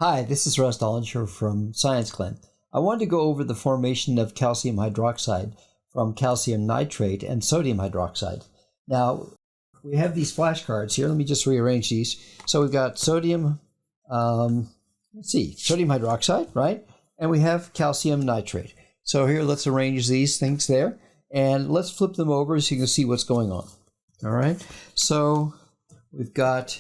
Hi, this is Russ Dollinger from Science Glen. I wanted to go over the formation of calcium hydroxide from calcium nitrate and sodium hydroxide. Now, we have these flashcards here. Let me just rearrange these. So we've got sodium, sodium hydroxide, right? And we have calcium nitrate. So here, let's arrange these things there. And let's flip them over so you can see what's going on. All right? So we've got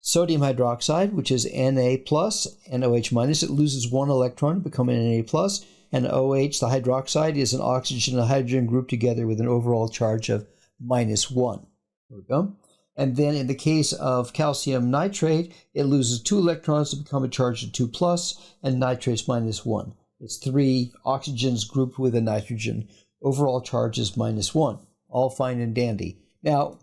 sodium hydroxide, which is Na plus and OH minus. It loses one electron, becoming Na plus. And OH, the hydroxide, is an oxygen and a hydrogen grouped together with an overall charge of -1. There we go. And then in the case of calcium nitrate, it loses 2 electrons to become a charge of 2 plus, and nitrate's -1. It's 3 oxygens grouped with a nitrogen. Overall charge is -1. All fine and dandy. Now,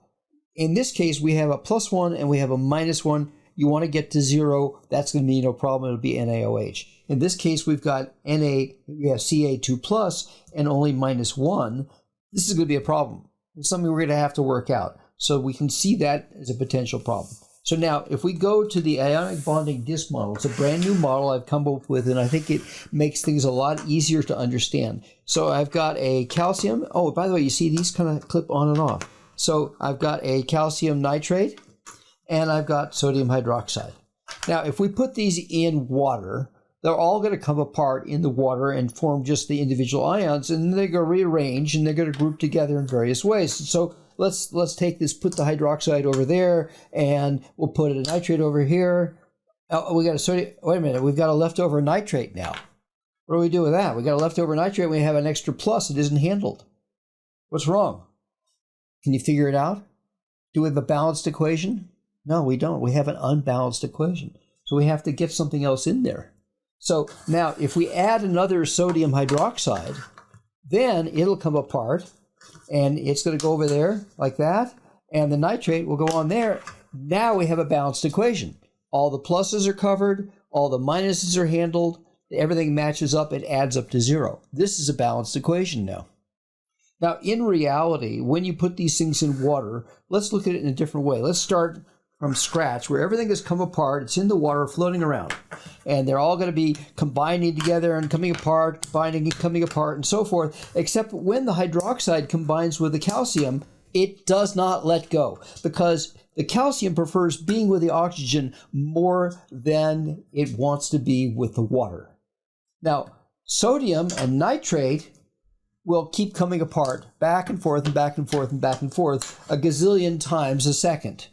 in this case, we have a +1 and we have a -1. You want to get to 0. That's going to be no problem. It'll be NaOH. In this case, we've got we have Ca2 plus and only -1. This is going to be a problem. It's something we're going to have to work out. So we can see that as a potential problem. So now, if we go to the Ionic Bonding Disc Model, it's a brand new model I've come up with, and I think it makes things a lot easier to understand. So I've got a calcium. Oh, by the way, you see these kind of clip on and off. So I've got a calcium nitrate, and I've got sodium hydroxide. Now, if we put these in water, they're all going to come apart in the water and form just the individual ions, and they're going to rearrange, and they're going to group together in various ways. So let's take this, put the hydroxide over there, and we'll put a nitrate over here. Oh, we got a sodium. Wait a minute, we've got a leftover nitrate now. What do we do with that? We got a leftover nitrate. We have an extra plus. It isn't handled. What's wrong? Can you figure it out? Do we have a balanced equation? No, we don't. We have an unbalanced equation. So we have to get something else in there. So now if we add another sodium hydroxide, then it'll come apart and it's going to go over there like that. And the nitrate will go on there. Now we have a balanced equation. All the pluses are covered. All the minuses are handled. Everything matches up. It adds up to 0. This is a balanced equation now. Now, in reality, when you put these things in water, let's look at it in a different way. Let's start from scratch, where everything has come apart. It's in the water, floating around. And they're all going to be combining together and coming apart, combining and coming apart, and so forth. Except when the hydroxide combines with the calcium, it does not let go, because the calcium prefers being with the oxygen more than it wants to be with the water. Now, sodium and nitrate will keep coming apart back and forth and back and forth and back and forth a gazillion times a second.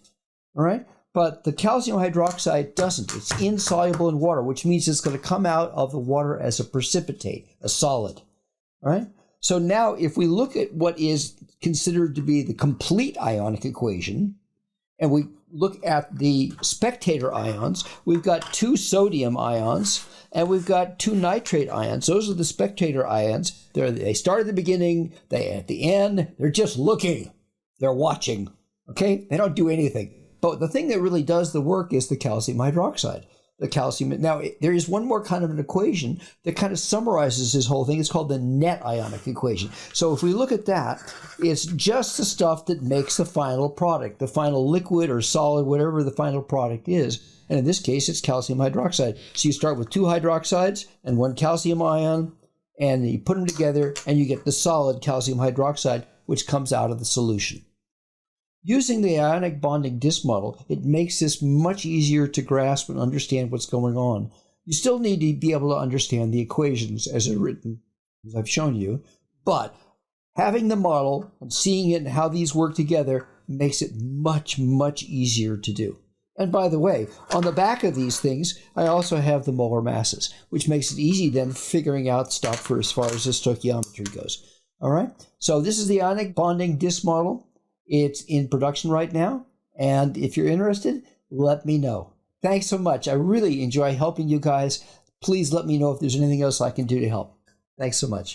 All right? But the calcium hydroxide doesn't. It's insoluble in water, which means it's going to come out of the water as a precipitate, a solid. All right? So now if we look at what is considered to be the complete ionic equation, and we look at the spectator ions, we've got 2 sodium ions, and we've got 2 nitrate ions. Those are the spectator ions. They start at the beginning, they at the end, they're just looking. They're watching, okay? They don't do anything. But the thing that really does the work is the calcium hydroxide. The calcium. Now, there is one more kind of an equation that kind of summarizes this whole thing. It's called the net ionic equation. So if we look at that, it's just the stuff that makes the final product, the final liquid or solid, whatever the final product is. And in this case, it's calcium hydroxide. So you start with 2 hydroxides and 1 calcium ion, and you put them together, and you get the solid calcium hydroxide, which comes out of the solution. Using the Ionic Bonding Disc Model, it makes this much easier to grasp and understand what's going on. You still need to be able to understand the equations as they're written, as I've shown you, but having the model and seeing it and how these work together makes it much, much easier to do. And by the way, on the back of these things, I also have the molar masses, which makes it easy then figuring out stuff for as far as the stoichiometry goes. All right? So this is the Ionic Bonding Disc Model. It's in production right now, and if you're interested, let me know. Thanks so much. I really enjoy helping you guys. Please let me know if there's anything else I can do to help. Thanks so much.